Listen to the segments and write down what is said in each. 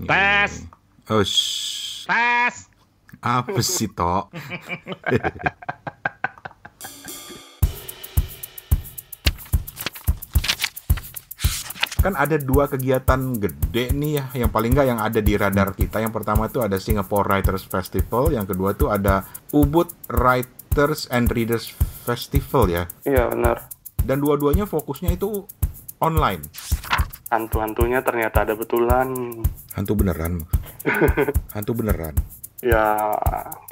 Tes. Oh, Tes. apa sih, Tok? Kan ada dua kegiatan gede nih ya, yang paling nggak yang ada di radar kita. Yang pertama itu ada Singapore Writers Festival, yang kedua itu ada Ubud Writers and Readers Festival ya. Iya benar. Dan dua-duanya fokusnya itu online. Hantu-hantunya ternyata ada betulan. Hantu beneran. Hantu beneran. Ya.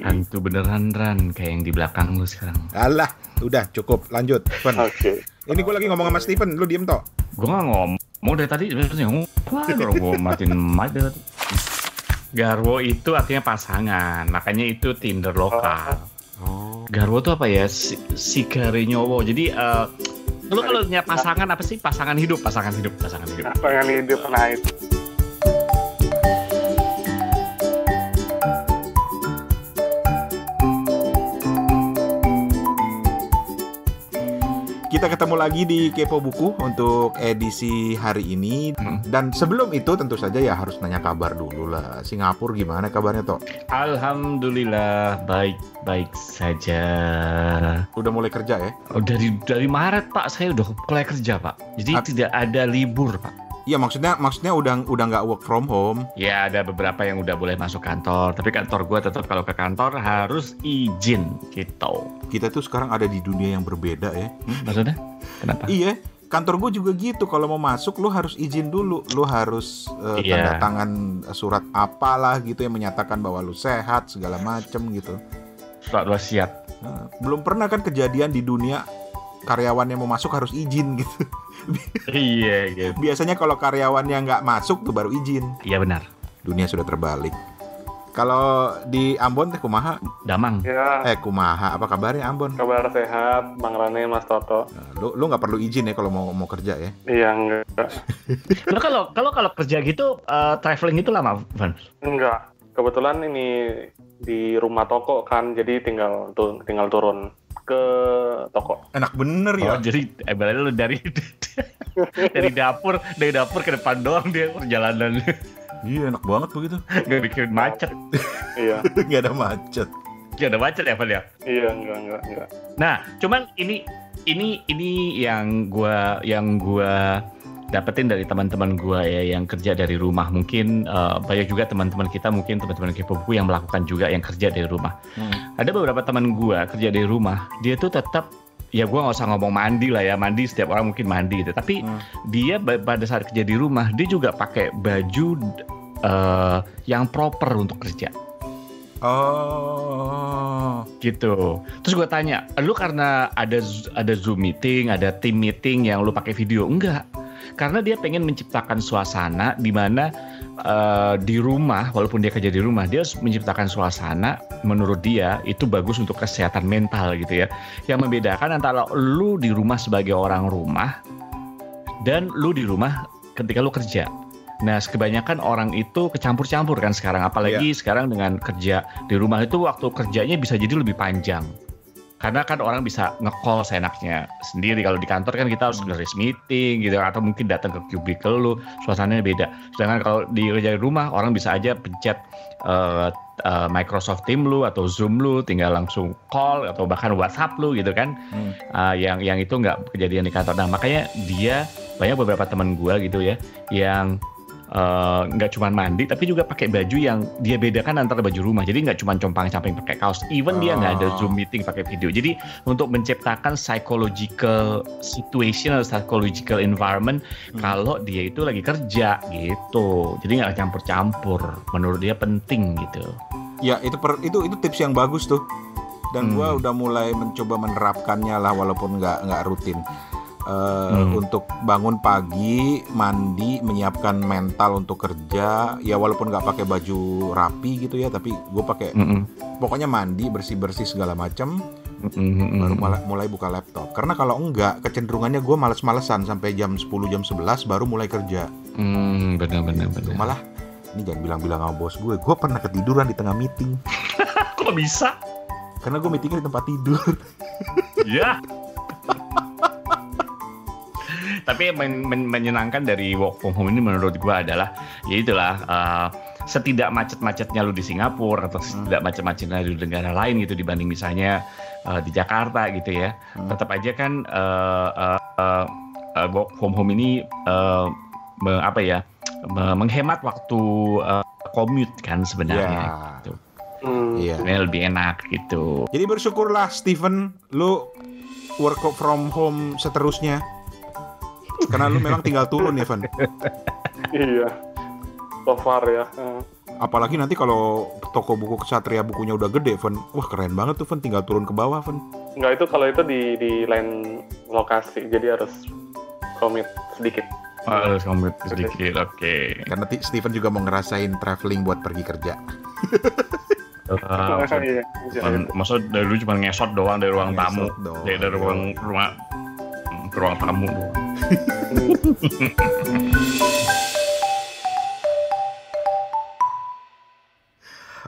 Hantu beneran Ran, kayak yang di belakang lu sekarang. Alah, udah cukup, lanjut. Fen. Oke. Ini gue lagi ngomong sama Steven, lu diem Tok. Gue nggak ngomong dari tadi, sebenarnya ngomong. Wah, kalau gue matiin mic dari tadi. Garwo itu artinya pasangan, makanya itu Tinder lokal. Oh. Garwo itu apa ya? Sikare nyowo. Jadi lu kalau punya pasangan apa sih? Pasangan hidup. Apa yang hidup naik? Kita ketemu lagi di Kepo Buku untuk edisi hari ini. Dan sebelum itu tentu saja ya harus nanya kabar dulu lah. Singapura gimana kabarnya, Tok? Alhamdulillah baik saja. Udah mulai kerja ya? Oh, dari Maret Pak, saya udah mulai kerja Pak. Jadi tidak ada libur Pak. Iya, maksudnya udah nggak work from home. Ya ada beberapa yang udah boleh masuk kantor, tapi kantor gue tetap kalau ke kantor harus izin gitu. Kita tuh sekarang ada di dunia yang berbeda ya. Maksudnya? Kenapa? Iya, kantor gue juga gitu. Kalau mau masuk lu harus izin dulu. Lu harus tanda tangan surat apalah gitu yang menyatakan bahwa lu sehat segala macem gitu. Surat wasiat. Nah, belum pernah kan kejadian di dunia karyawan yang mau masuk harus izin gitu. Iya gitu. Biasanya kalau karyawannya nggak masuk tuh baru izin. Iya benar. Dunia sudah terbalik. Kalau di Ambon teh kumaha? Damang. Ya. Kumaha? Apa kabarnya Ambon? Kabar sehat, Bang Rane, Mas Toto. Nah, lu nggak perlu izin ya kalau mau kerja ya? Iya enggak. Lu kalau kerja gitu traveling itu lama, Van? Enggak. Kebetulan ini di rumah toko kan, jadi tinggal turun ke toko. Enak bener ya. Oh, jadi berarti lu dari dapur ke depan doang dia perjalanan. Iya, enak banget begitu. Gak bikin macet. Iya. Nggak ada macet. Gak ada macet ya, Van ya? Iya, enggak. Nah, cuman ini yang gua dapetin dari teman-teman gua ya yang kerja dari rumah. Mungkin banyak juga teman-teman kita, mungkin teman-teman Kepo Buku yang melakukan juga yang kerja dari rumah. Ada beberapa teman gua kerja dari rumah, dia tuh tetap ya gua nggak usah ngomong mandi lah ya, mandi setiap orang mungkin mandi gitu. Tapi dia pada saat kerja di rumah dia juga pakai baju yang proper untuk kerja. Oh, gitu. Terus gue tanya, lu karena ada Zoom meeting, ada team meeting yang lu pakai video? Enggak. Karena dia pengen menciptakan suasana di mana di rumah, walaupun dia kerja di rumah, dia harus menciptakan suasana menurut dia itu bagus untuk kesehatan mental gitu ya. Yang membedakan antara lu di rumah sebagai orang rumah dan lu di rumah ketika lu kerja. Nah, kebanyakan orang itu kecampur-campur kan sekarang, apalagi sekarang dengan kerja di rumah itu waktu kerjanya bisa jadi lebih panjang. Karena kan orang bisa nge-call seenaknya sendiri. Kalau di kantor kan kita harus nge-raise meeting gitu, atau mungkin datang ke cubicle lu, suasananya beda. Sedangkan kalau di kerja di rumah, orang bisa aja pencet Microsoft Team lu atau Zoom lu, tinggal langsung call atau bahkan WhatsApp lu gitu kan. Yang itu nggak kejadian di kantor. Nah, makanya banyak beberapa teman gue gitu ya yang nggak cuma mandi tapi juga pakai baju yang dia bedakan antara baju rumah, jadi nggak cuma compang-camping pakai kaos, even dia nggak ada Zoom meeting pakai video. Jadi untuk menciptakan psychological situation atau psychological environment kalau dia itu lagi kerja gitu, jadi nggak campur-campur. Menurut dia penting gitu ya. Itu tips yang bagus tuh, dan gue udah mulai mencoba menerapkannya lah, walaupun nggak rutin. Untuk bangun pagi, mandi, menyiapkan mental untuk kerja. Ya walaupun nggak pakai baju rapi gitu ya, tapi gue pakai pokoknya mandi, bersih segala macam. Baru mulai buka laptop. Karena kalau enggak, kecenderungannya gue males-malesan sampai jam 10, jam 11 baru mulai kerja. Benar. Malah ini jangan bilang-bilang sama bos gue pernah ketiduran di tengah meeting. Kok bisa? Karena gue meetingnya di tempat tidur. Ya. Tapi menyenangkan dari work from home ini menurut gua adalah ya itulah setidak macet-macetnya lu di Singapura atau setidak macet-macetnya di negara lain gitu dibanding misalnya di Jakarta gitu ya. Tetap aja kan work from home ini menghemat waktu commute kan sebenarnya. Gitu. Sebenarnya lebih enak gitu. Jadi bersyukurlah Steven, lu work from home seterusnya. Karena lu memang tinggal turun ya, Van. Iya. So far ya. Apalagi nanti kalau toko buku Ksatria bukunya udah gede, Van. Wah, keren banget tuh, Van. Tinggal turun ke bawah, Van. Enggak, itu kalau itu di lain lokasi. Jadi harus commute sedikit. Harus commute sedikit, oke. Karena Steven juga mau ngerasain traveling buat pergi kerja. Masa dari dulu cuma ngesot doang dari ruang tamu, dari ruang tamu doang.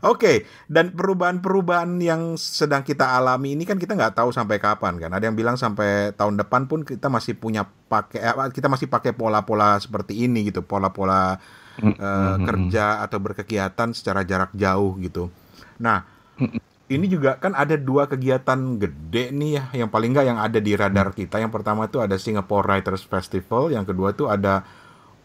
Oke, dan perubahan-perubahan yang sedang kita alami ini kan kita nggak tahu sampai kapan kan. Ada yang bilang sampai tahun depan pun kita masih pakai pola-pola seperti ini gitu, pola-pola kerja atau berkegiatan secara jarak jauh gitu. Nah, ini juga kan ada 2 kegiatan gede nih ya, yang paling nggak yang ada di radar kita. Yang pertama itu ada Singapore Writers Festival, yang kedua itu ada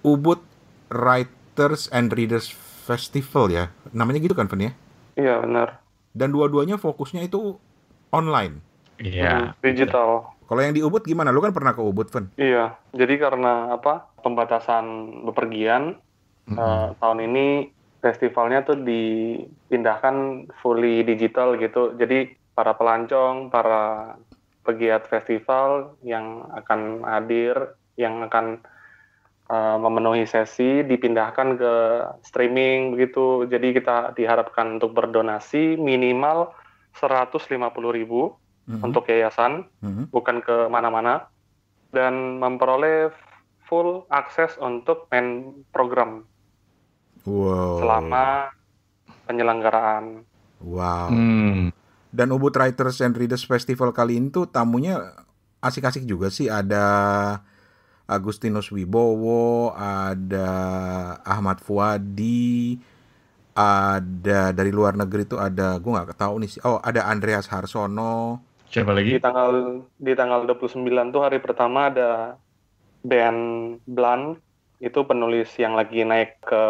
Ubud Writers and Readers Festival ya. Namanya gitu kan, Fen ya? Iya, benar. Dan dua-duanya fokusnya itu online. Iya. Digital. Kalau yang di Ubud gimana? Lu kan pernah ke Ubud, Fen? Iya. Jadi karena pembatasan bepergian, tahun ini festivalnya tuh dipindahkan fully digital gitu. Jadi para pelancong, para pegiat festival yang akan hadir, yang akan memenuhi sesi dipindahkan ke streaming begitu. Jadi kita diharapkan untuk berdonasi minimal 150.000 untuk yayasan, bukan ke mana-mana, dan memperoleh full akses untuk main program. Wow. Selama penyelenggaraan. Wow. Dan Ubud Writers and Readers Festival kali ini tuh tamunya asik-asik juga sih. Ada Agustinus Wibowo, ada Ahmad Fuadi, ada dari luar negeri tuh ada, gue nggak tahu nih sih. Oh, ada Andreas Harsono. Siapa lagi? Di tanggal 29 tuh hari pertama ada Ben Blunt. Itu penulis yang lagi naik ke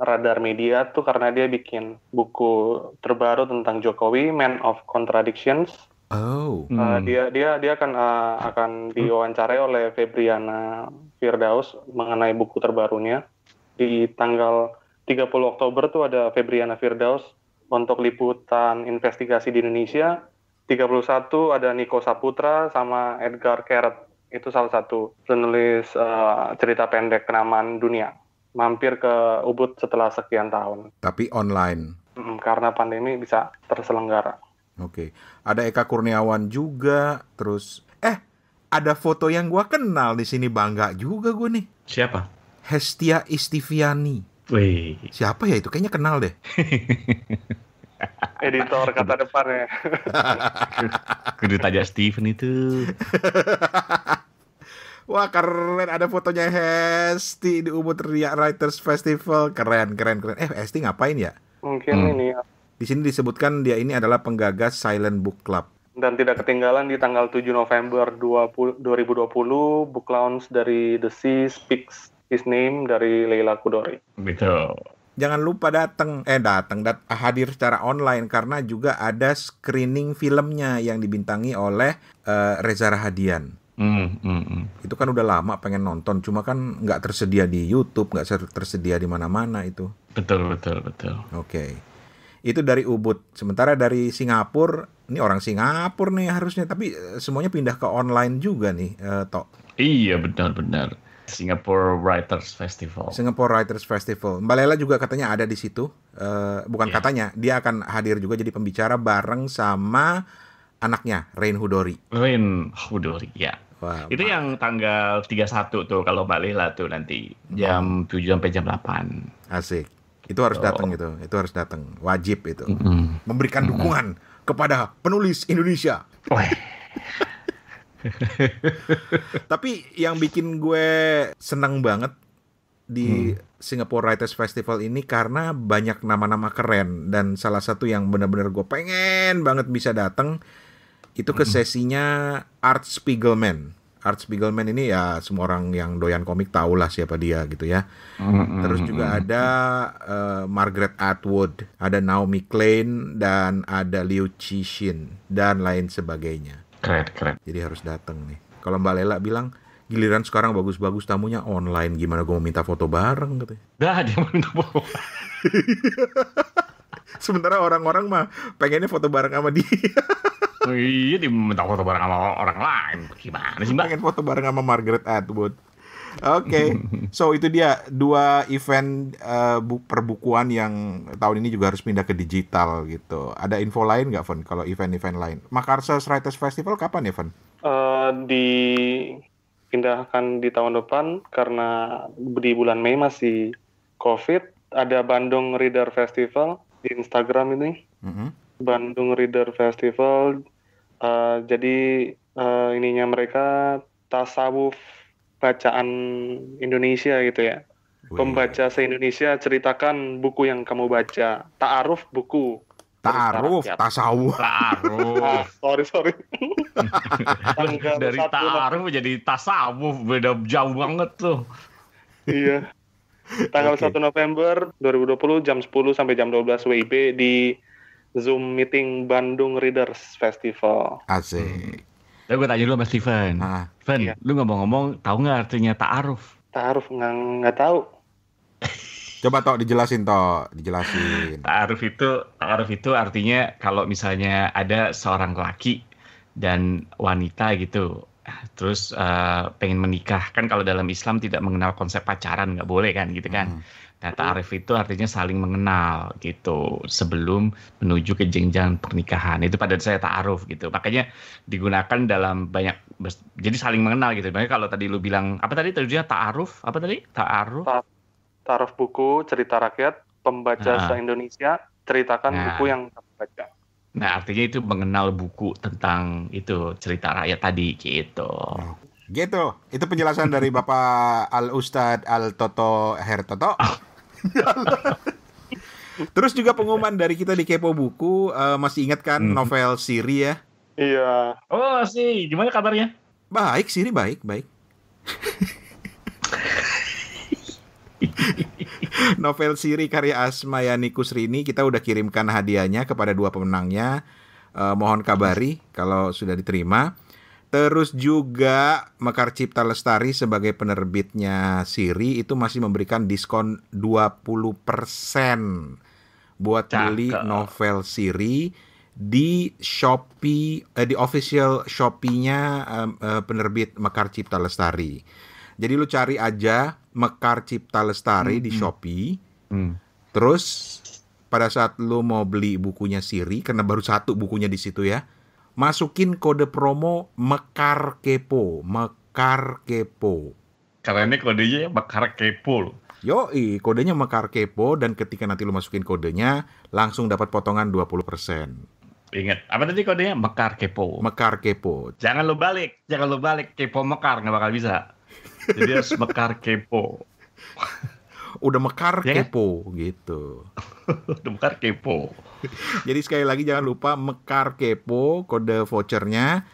radar media tuh karena dia bikin buku terbaru tentang Jokowi, Man of Contradictions. Oh. Dia akan diwawancarai oleh Febriana Firdaus mengenai buku terbarunya. Di tanggal 30 Oktober tuh ada Febriana Firdaus untuk liputan investigasi di Indonesia. 31 ada Niko Saputra sama Edgar Keret. Itu salah satu penulis cerita pendek kenamaan dunia. Mampir ke Ubud setelah sekian tahun. Tapi online. Karena pandemi bisa terselenggara. Oke. Ada Eka Kurniawan juga. Terus, ada foto yang gue kenal di sini, bangga juga gue nih. Siapa? Hestia Istiviani. Wih. Siapa ya itu? Kayaknya kenal deh. Editor kata depan ya. Kudu tanya Steven itu. Wah, keren, ada fotonya Hesti di Ubud Writers Festival. Keren. Hesti ngapain ya? Mungkin ini ya. Di sini disebutkan dia ini adalah penggagas Silent Book Club. Dan tidak ketinggalan di tanggal 7 November 2020 book launch dari The Sea Speaks His Name dari Leila Chudori. Betul. Jangan lupa hadir secara online karena juga ada screening filmnya yang dibintangi oleh Reza Rahadian. Itu kan udah lama pengen nonton, cuma kan nggak tersedia di YouTube, nggak tersedia di mana-mana itu. Betul. Oke. Itu dari Ubud. Sementara dari Singapura, ini orang Singapura nih harusnya, tapi semuanya pindah ke online juga nih, Tok. Iya, benar. Singapore Writers Festival. Mbak Lela juga katanya ada di situ. Bukan katanya, dia akan hadir juga jadi pembicara bareng sama anaknya, Rain Hudori, ya. Wah, itu yang tanggal 31 tuh kalau Mbak Lela tuh nanti jam 7 sampai jam 8. Asik. Itu harus datang itu harus datang. Wajib itu. Memberikan dukungan kepada penulis Indonesia. Tapi yang bikin gue seneng banget di Singapore Writers Festival ini karena banyak nama-nama keren, dan salah satu yang benar-benar gue pengen banget bisa datang itu ke sesinya Art Spiegelman. Art Spiegelman ini ya semua orang yang doyan komik tahu lah siapa dia gitu ya. Terus juga ada Margaret Atwood, ada Naomi Klein, dan ada Liu Cixin dan lain sebagainya. Keren. Jadi harus datang nih. Kalau Mbak Lela bilang giliran sekarang bagus-bagus tamunya online, gimana gue mau minta foto bareng katanya. Dah dia mau minta foto. Sementara orang-orang mah pengennya foto bareng sama dia. Oh iya, dia minta foto bareng sama orang lain. Gimana sih, Mbak? Pengen foto bareng sama Margaret Atwood. Oke, so itu dia 2 event perbukuan yang tahun ini juga harus pindah ke digital gitu. Ada info lain nggak, Van? Kalau event-event lain, Makassar Writers Festival kapan ya, Van? Dipindahkan di tahun depan karena di bulan Mei masih COVID. Ada Bandung Reader Festival di Instagram ini. Bandung Reader Festival. Jadi ininya mereka tasawuf bacaan Indonesia gitu ya. Pembaca se-Indonesia ceritakan buku yang kamu baca. Ta'aruf buku. Ta'aruf, tasawuf. Ta'aruf. Sorry. Dari ta'aruf jadi tasawuf, beda jauh banget tuh. Iya. Tanggal 1 November 2020 jam 10 sampai jam 12 WIB di Zoom meeting Bandung Readers Festival. Asik. Ya gue tanya dulu sama Steven. Steven, Iya. lu ngomong-ngomong tahu nggak artinya ta'aruf? Ta'aruf nggak tahu. Coba dijelasin. Ta'aruf itu artinya kalau misalnya ada seorang laki dan wanita gitu, terus pengen menikah, kan kalau dalam Islam tidak mengenal konsep pacaran, nggak boleh kan gitu kan. Nah, ta'aruf itu artinya saling mengenal gitu sebelum menuju ke jenjang pernikahan. Itu pada saya ta'aruf gitu. Makanya digunakan dalam banyak, jadi saling mengenal gitu. Makanya kalau tadi lu bilang apa tadi tujuannya ta'aruf? Apa tadi? Ta'aruf buku cerita rakyat pembaca se-Indonesia ceritakan buku yang kamu baca. Nah, artinya itu mengenal buku tentang itu cerita rakyat tadi gitu. Gitu. Itu penjelasan dari Bapak Al-Ustadz Al-Toto Hertoto. Terus juga pengumuman dari kita di Kepo Buku, masih ingat kan novel Siri ya? Iya. Oh sih, gimana kabarnya? Baik, Siri baik. Novel Siri karya Asmayani Kusrini, kita udah kirimkan hadiahnya kepada 2 pemenangnya. Mohon kabari kalau sudah diterima. Terus juga Mekar Cipta Lestari sebagai penerbitnya Siri itu masih memberikan diskon 20% buat beli novel Siri di Shopee, di official Shopee-nya penerbit Mekar Cipta Lestari. Jadi lu cari aja Mekar Cipta Lestari di Shopee. Terus pada saat lu mau beli bukunya Siri, karena baru 1 bukunya di situ ya, masukin kode promo Mekar Kepo. Karena ini kodenya Mekar Kepo loh. Yoi, kodenya Mekar Kepo, dan ketika nanti lu masukin kodenya langsung dapat potongan 20%. Ingat, apa tadi kodenya? Mekar Kepo. Mekar Kepo. Jangan lu balik. Kepo Mekar nggak bakal bisa. Jadi harus Mekar Kepo. Udah Mekar Ya kan? Kepo gitu. Udah Mekar Kepo. Jadi sekali lagi jangan lupa Mekar Kepo, kode vouchernya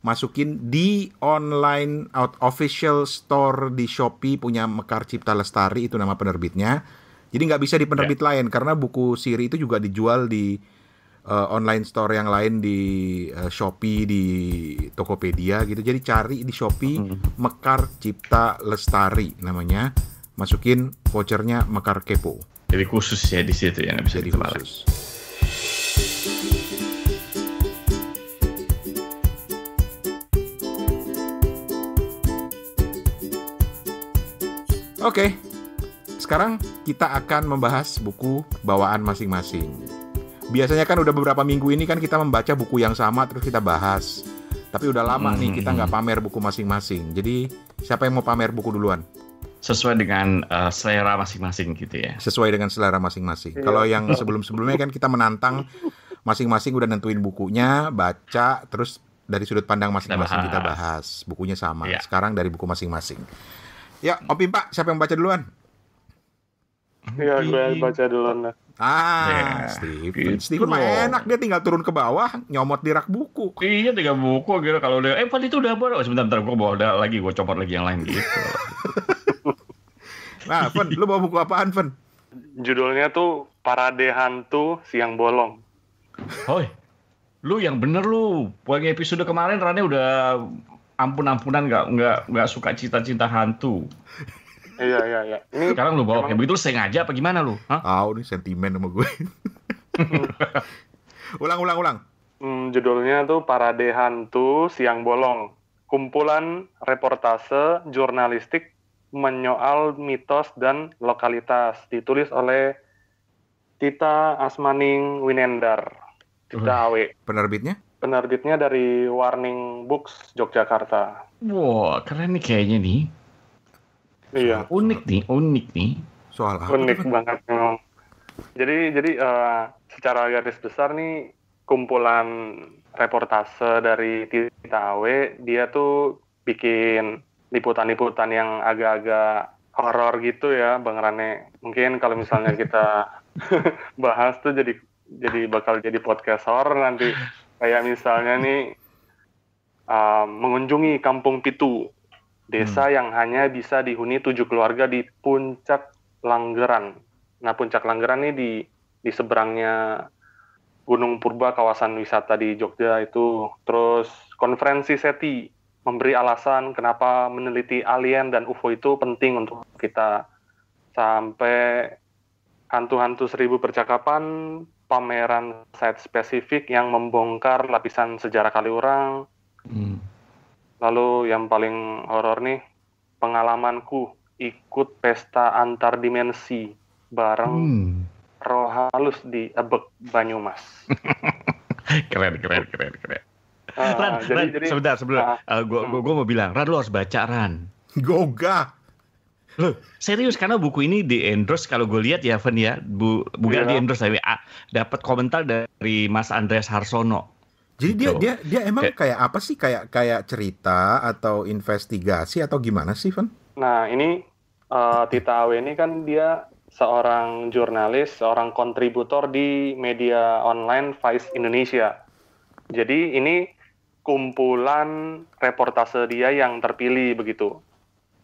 masukin di online official store di Shopee punya Mekar Cipta Lestari, itu nama penerbitnya. Jadi nggak bisa di penerbit lain karena buku Siri itu juga dijual di online store yang lain, di Shopee, di Tokopedia gitu. Jadi cari di Shopee Mekar Cipta Lestari namanya, masukin vouchernya Mekar Kepo. Jadi khusus ya di situ ya, nggak bisa Jadi ditebak. khusus. Oke, sekarang kita akan membahas buku bawaan masing-masing. Biasanya kan udah beberapa minggu ini kan kita membaca buku yang sama terus kita bahas. Tapi udah lama nih kita nggak pamer buku masing-masing. Jadi siapa yang mau pamer buku duluan? Sesuai dengan selera masing-masing gitu ya. Sesuai dengan selera masing-masing. Kalau yang sebelum-sebelumnya kan kita menantang masing-masing udah nentuin bukunya, baca, terus dari sudut pandang masing-masing kita bahas. bahas. Bukunya sama. Iya. Sekarang dari buku masing-masing. Ya, Om Pimpa, siapa yang baca duluan? Iya, gue baca duluan. Ah, gitu Steven mah loh. enak, dia tinggal turun ke bawah, nyomot di rak buku. Iya 3 buku gitu. Kalau udah Van itu udah baru. Sebentar gue bawa ada lagi, gue copot lagi yang lain gitu. Nah, Fen, lu bawa buku apaan, Fen? Judulnya tuh Parade Hantu Siang Bolong. Hoi, lu yang bener lu. Pokoknya episode kemarin Rane udah ampun-ampunan nggak suka cinta-cinta hantu. Iya. Ini Sekarang lu bawa kayak begitu lu sengaja apa gimana lu? Hah? Nih sentimen sama gue. Ulang. Judulnya tuh Parade Hantu Siang Bolong. Kumpulan reportase jurnalistik menyoal mitos dan lokalitas. Ditulis oleh Tita Asmaning Winendar. Tita Awe. Penerbitnya? Penerbitnya dari Warning Books, Yogyakarta. Wah, keren nih kayaknya nih. Iya, Unik nih. Soal apa? unik tuh, Fen? banget memang. Jadi secara garis besar nih, kumpulan reportase dari Tita Awe, dia tuh bikin liputan-liputan yang agak-agak horor gitu ya, Bang Rane. Mungkin kalau misalnya kita bahas tuh jadi bakal jadi podcast horor nanti. Kayak misalnya nih, mengunjungi Kampung Pitu, desa yang hanya bisa dihuni 7 keluarga di Puncak Langgeran. Nah, Puncak Langgeran ini di seberangnya Gunung Purba, kawasan wisata di Jogja itu. Terus konferensi SETI memberi alasan kenapa meneliti alien dan UFO itu penting untuk kita. Sampai hantu-hantu 1000 percakapan, pameran site spesifik yang membongkar lapisan sejarah Kaliurang. Lalu yang paling horor nih, pengalamanku ikut pesta antar dimensi bareng roh halus di Ebek Banyumas. Keren. Ran, Jadi sebentar. Gue mau bilang, Ran lu harus baca, Ran. Goga. Loh, serius karena buku ini di-endorse kalau gue lihat ya, Fen ya. Bukan di-endorse tapi dapat komentar dari Mas Andreas Harsono. Jadi Gitu. dia emang kayak apa sih? Kayak cerita atau investigasi atau gimana sih, Fen? Nah, ini Tita Awe ini kan dia seorang jurnalis, seorang kontributor di media online Vice Indonesia. Jadi ini kumpulan reportase dia yang terpilih begitu.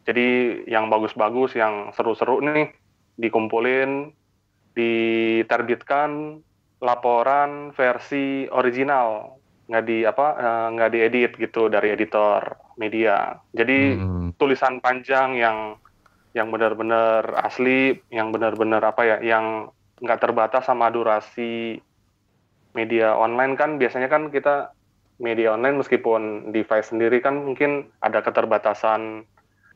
Jadi yang bagus-bagus, yang seru-seru nih dikumpulin, diterbitkan laporan versi original, nggak diedit gitu dari editor media. Jadi tulisan panjang yang benar-benar asli, yang benar-benar yang nggak terbatas sama durasi media online. Kan biasanya kan kita media online meskipun device sendiri kan mungkin ada keterbatasan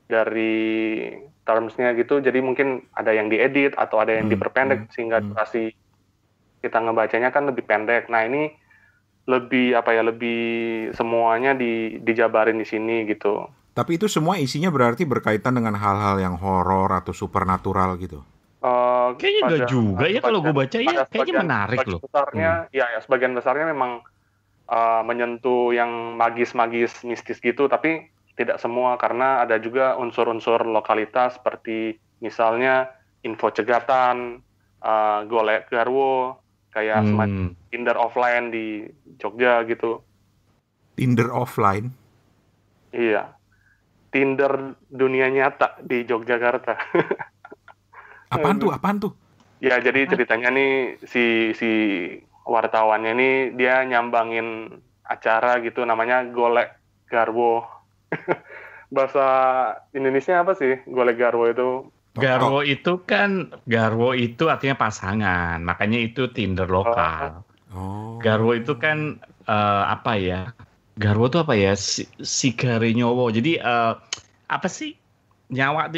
dari terms-nya gitu, jadi mungkin ada yang diedit atau ada yang diperpendek sehingga durasi kita ngebacanya kan lebih pendek. Nah, ini lebih semuanya dijabarin di sini gitu. Tapi itu semua isinya berarti berkaitan dengan hal-hal yang horor atau supernatural gitu. Kayaknya enggak juga ya kalau gue baca ya, kayaknya menarik loh. Besarnya, sebagian besarnya memang menyentuh yang magis-magis mistis gitu, tapi tidak semua, karena ada juga unsur-unsur lokalitas seperti misalnya info cegatan, golek garwo, kayak semacam Tinder offline di Jogja gitu. Tinder offline? Iya, Tinder dunia nyata di Yogyakarta. Apaan tuh? Ya, jadi ceritanya nih si wartawannya nih dia nyambangin acara gitu namanya golek garwo. Bahasa Indonesia apa sih golek garwo itu? Garwo itu artinya pasangan, makanya itu Tinder lokal. Garwo itu kan apa ya? Garwo itu apa ya? Sigare nyowo. Jadi apa sih? Nyawa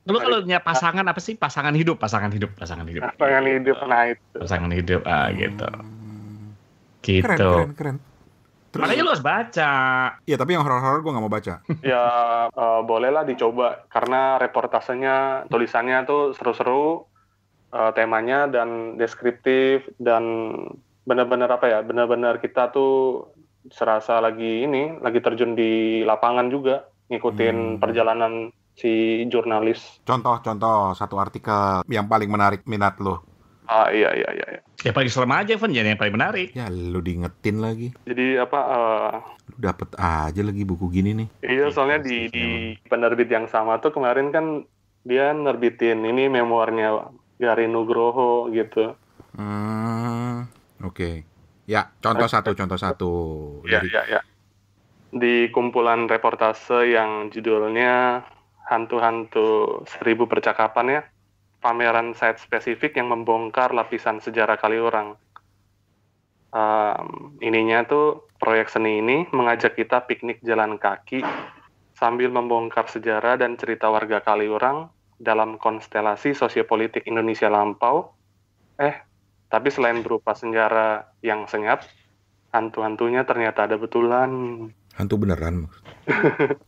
lu kalau punya pasangan apa sih? Pasangan hidup. Pasangan hidup, nah itu. Pasangan hidup, gitu. Gitu. Keren. Makanya lu harus baca. Iya, tapi yang horor-horor gue nggak mau baca. Ya, bolehlah dicoba. Karena reportasenya, tulisannya tuh seru-seru, temanya dan deskriptif, dan benar-benar benar-benar kita tuh serasa lagi terjun di lapangan juga, ngikutin perjalanan si jurnalis. Contoh satu artikel yang paling menarik minat lo. Iya. Ya paling serem aja, Van, jadi yang paling menarik. Ya lu diingetin lagi. Jadi Lu dapet aja lagi buku gini nih. Iya, soalnya di penerbit yang sama tuh kemarin kan dia nerbitin ini memoirnya Gari Nugroho gitu. Oke. Ya, contoh satu. Iya. Di kumpulan reportase yang judulnya Hantu-Hantu 1000 Percakapan ya, pameran site spesifik yang membongkar lapisan sejarah Kaliurang. Ininya tuh proyek seni ini mengajak kita piknik jalan kaki sambil membongkar sejarah dan cerita warga Kaliurang dalam konstelasi sosiopolitik Indonesia lampau. Tapi selain berupa sejarah yang senyap, hantu-hantunya ternyata ada betulan. Hantu beneran?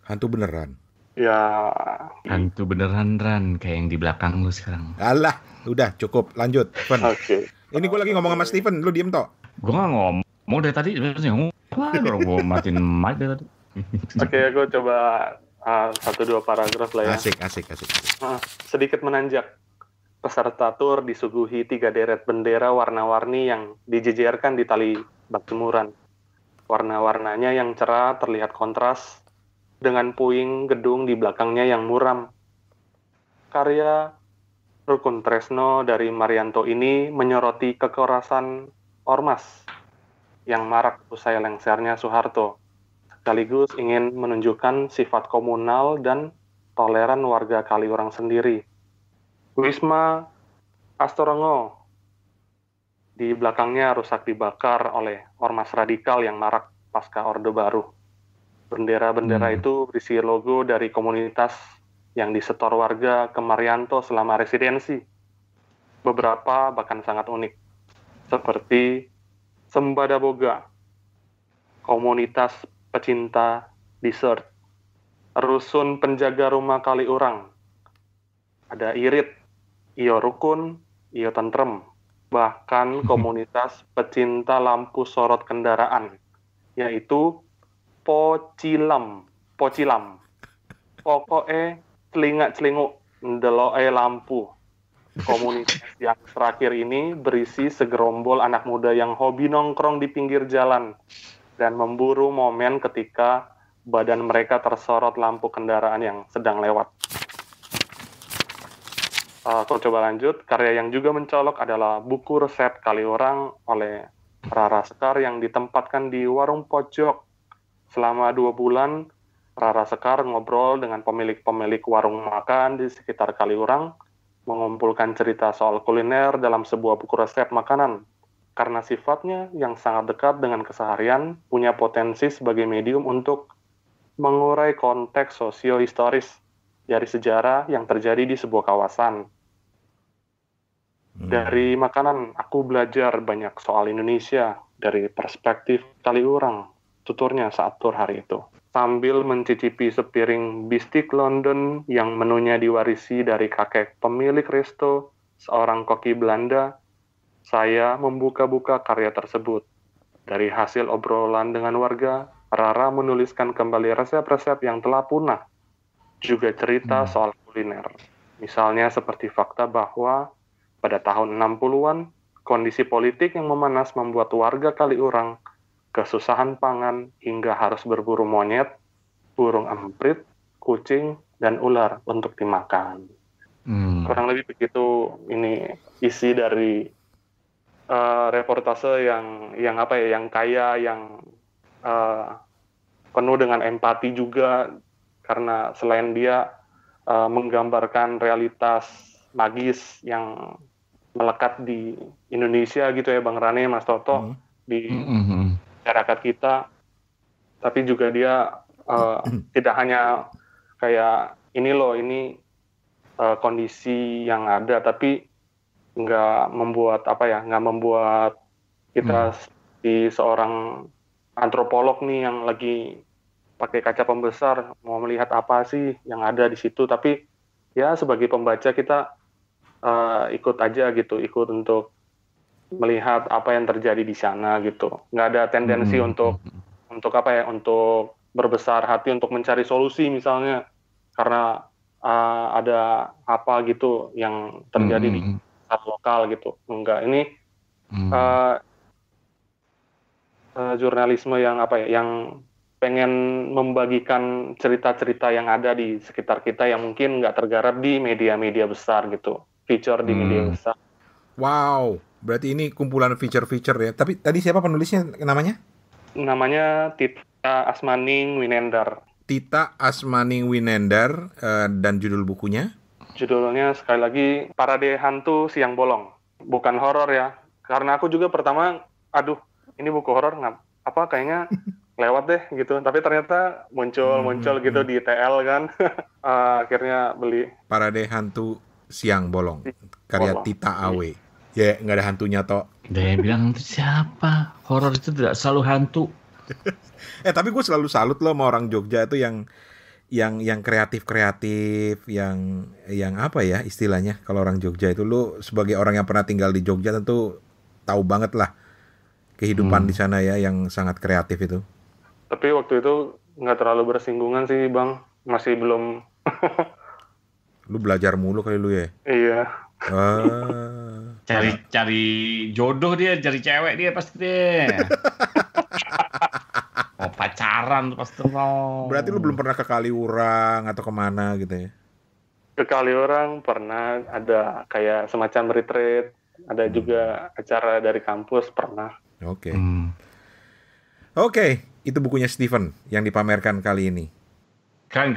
Hantu beneran? Ya. Hantu beneran, Ran, kayak yang di belakang lu sekarang. Alah, udah cukup, lanjut. Oke. Ini gue lagi ngomong sama Steven, lu diem toh? Gue nggak ngomong dari tadi, sebenarnya ngomong. Orang gue matiin mic dari tadi. Oke, aku coba 1-2 paragraf lah ya. Asik. Sedikit menanjak. Peserta tur disuguhi 3 deret bendera warna-warni yang dijejerkan di tali bak jemuran. Warna-warnanya yang cerah terlihat kontras dengan puing gedung di belakangnya yang muram. Karya Rukun Tresno dari Marianto ini menyoroti kekerasan ormas yang marak usai lengsernya Soeharto, sekaligus ingin menunjukkan sifat komunal dan toleran warga Kaliurang sendiri. Wisma Astorongo di belakangnya rusak dibakar oleh ormas radikal yang marak pasca Orde Baru. Bendera-bendera itu berisi logo dari komunitas yang disetor warga ke Marianto selama residensi. Beberapa bahkan sangat unik, seperti Sembada Boga, komunitas pecinta dessert, Rusun Penjaga Rumah Kaliurang, ada Irit, Iyo Rukun, Iyo Tentrem, bahkan komunitas pecinta lampu sorot kendaraan, yaitu Pocilam. Pokoknya celingak-celinguk ndeloke lampu. Komunitas yang terakhir ini berisi segerombol anak muda yang hobi nongkrong di pinggir jalan dan memburu momen ketika badan mereka tersorot lampu kendaraan yang sedang lewat. Aku coba lanjut. Karya yang juga mencolok adalah buku resep Kaliurang oleh Rara Sekar yang ditempatkan di warung pojok. Selama 2 bulan, Rara Sekar ngobrol dengan pemilik-pemilik warung makan di sekitar Kaliurang, mengumpulkan cerita soal kuliner dalam sebuah buku resep makanan. Karena sifatnya yang sangat dekat dengan keseharian, punya potensi sebagai medium untuk mengurai konteks sosio-historis dari sejarah yang terjadi di sebuah kawasan. Dari makanan, aku belajar banyak soal Indonesia dari perspektif Kaliurang, tuturnya saat tur hari itu. Sambil mencicipi sepiring bistik London yang menunya diwarisi dari kakek pemilik resto, seorang koki Belanda, saya membuka-buka karya tersebut. Dari hasil obrolan dengan warga, Rara menuliskan kembali resep-resep yang telah punah, juga cerita soal kuliner. Misalnya seperti fakta bahwa pada tahun 60-an, kondisi politik yang memanas membuat warga Kaliurang kesusahan pangan hingga harus berburu monyet, burung emprit, kucing, dan ular untuk dimakan. Kurang lebih begitu ini isi dari reportase yang kaya, yang penuh dengan empati juga, karena selain dia menggambarkan realitas magis yang melekat di Indonesia gitu ya Bang Rane, Mas Toto, di masyarakat kita, tapi juga dia tidak hanya kayak ini kondisi yang ada, tapi nggak membuat kita di seorang antropolog nih yang lagi pakai kaca pembesar mau melihat apa sih yang ada di situ, tapi ya sebagai pembaca kita ikut aja gitu, ikut untuk melihat apa yang terjadi di sana gitu. Nggak ada tendensi untuk untuk apa ya? Untuk berbesar hati untuk mencari solusi misalnya karena ada apa gitu yang terjadi di lokal gitu. Enggak, ini jurnalisme yang apa ya? Yang pengen membagikan cerita-cerita yang ada di sekitar kita yang mungkin nggak tergarap di media-media besar gitu, feature di media besar. Wow, berarti ini kumpulan feature-feature ya. Tapi tadi siapa penulisnya namanya? Namanya Tita Asmaning Winendar. Tita Asmaning Winendar dan judul bukunya? Judulnya sekali lagi Parade Hantu Siang Bolong. Bukan horor ya, karena aku juga pertama, ini buku horor nggak? Apa kayaknya lewat deh gitu, tapi ternyata muncul gitu di TL kan. Akhirnya beli Parade Hantu Siang Bolong karya Tita Awe. Ya nggak ada hantunya toh. Dia bilang hantu siapa? Horor itu tidak selalu hantu. Tapi gue selalu salut loh sama orang Jogja itu yang kreatif, yang apa ya istilahnya, kalau orang Jogja itu, lu sebagai orang yang pernah tinggal di Jogja tentu tahu banget lah kehidupan di sana ya, yang sangat kreatif itu. Tapi waktu itu nggak terlalu bersinggungan sih Bang, masih belum. Lu belajar mulu kali lu ya? Iya. Cari jodoh dia, cari cewek dia pasti deh. Oh, pacaran pasti mau. Berarti lu belum pernah ke Kaliurang atau kemana gitu ya? Ke Kaliurang pernah, ada kayak semacam retreat, ada juga acara dari kampus pernah. Oke. Oke, itu bukunya Steven yang dipamerkan kali ini. Keren.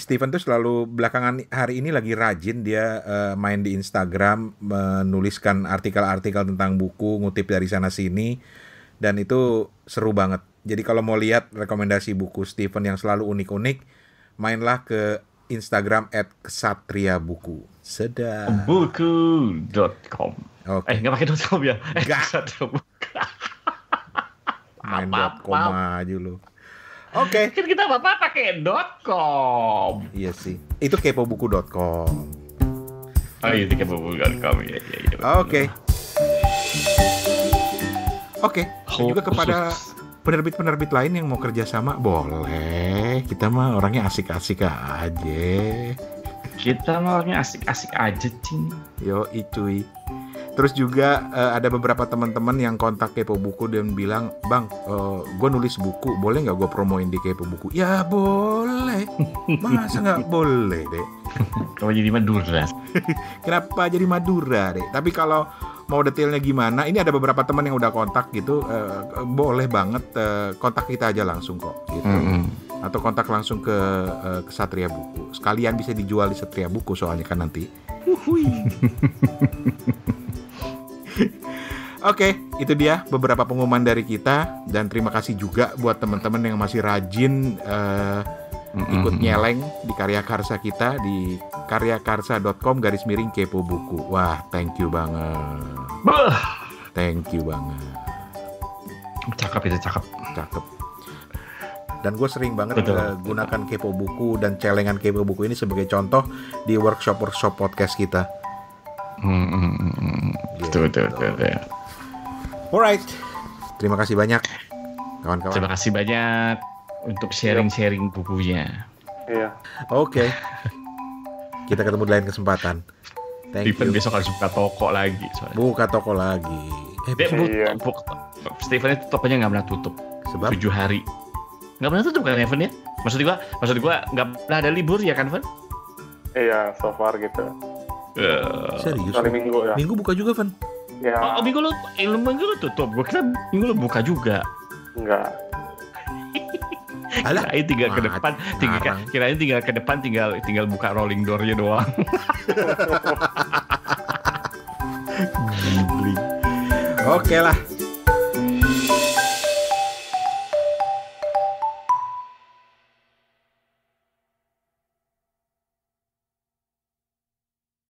Steven tuh selalu belakangan hari ini lagi rajin dia main di Instagram, menuliskan artikel-artikel tentang buku, ngutip dari sana sini, dan itu seru banget. Jadi kalau mau lihat rekomendasi buku Steven yang selalu unik-unik, mainlah ke Instagram @kesatriabuku. Sedap. Buku.com. Okay. Nggak pakai .com ya? Main .com aja lu. Oke. Kan kita pakai .com. Iya sih. Itu kepobuku.com. Oh iya, itu kepobuku.com. Iya. Oke. Dan juga kepada penerbit-penerbit lain yang mau kerjasama, boleh. Kita mah orangnya asik-asik aja. Cing. Yo, cuy. Terus juga ada beberapa teman-teman yang kontak Kepo Buku dan bilang, Bang, gue nulis buku, boleh nggak gue promoin di Kepo Buku? Ya boleh, masa nggak boleh deh. Kenapa jadi Madura? Kenapa jadi Madura deh? Tapi kalau mau detailnya gimana, ini ada beberapa teman yang udah kontak gitu, boleh banget kontak kita aja langsung kok gitu. Atau kontak langsung ke Satria Buku. Sekalian bisa dijual di Satria Buku soalnya kan nanti. Oke, itu dia beberapa pengumuman dari kita, dan terima kasih juga buat teman-teman yang masih rajin ikut nyeleng di Karya Karsa kita di karyakarsa.com/kepo buku. Wah, thank you banget. Thank you banget. Cakep. Dan gue sering banget gunakan Kepo Buku dan celengan Kepo Buku ini sebagai contoh di workshop podcast kita. Betul. Alright, terima kasih banyak kawan-kawan. Terima kasih banyak untuk sharing bukunya. Iya. Oke. Kita ketemu di lain kesempatan. Thank you. Besok harus buka toko lagi soalnya. Buka toko lagi. Steven itu tokonya nggak pernah tutup. Sebab 7 hari. Nggak pernah tutup kan Evan ya? Maksud gua nggak pernah ada libur ya kan Evan? Iya, so far gitu. Serius? Hari Minggu ya. Minggu buka juga, Van? Ya. Oh, minggu lu tutup. Gue kira minggu lu buka juga. Enggak. Alah, kirain tinggal ke depan tinggal buka rolling door-nya doang. Oke lah.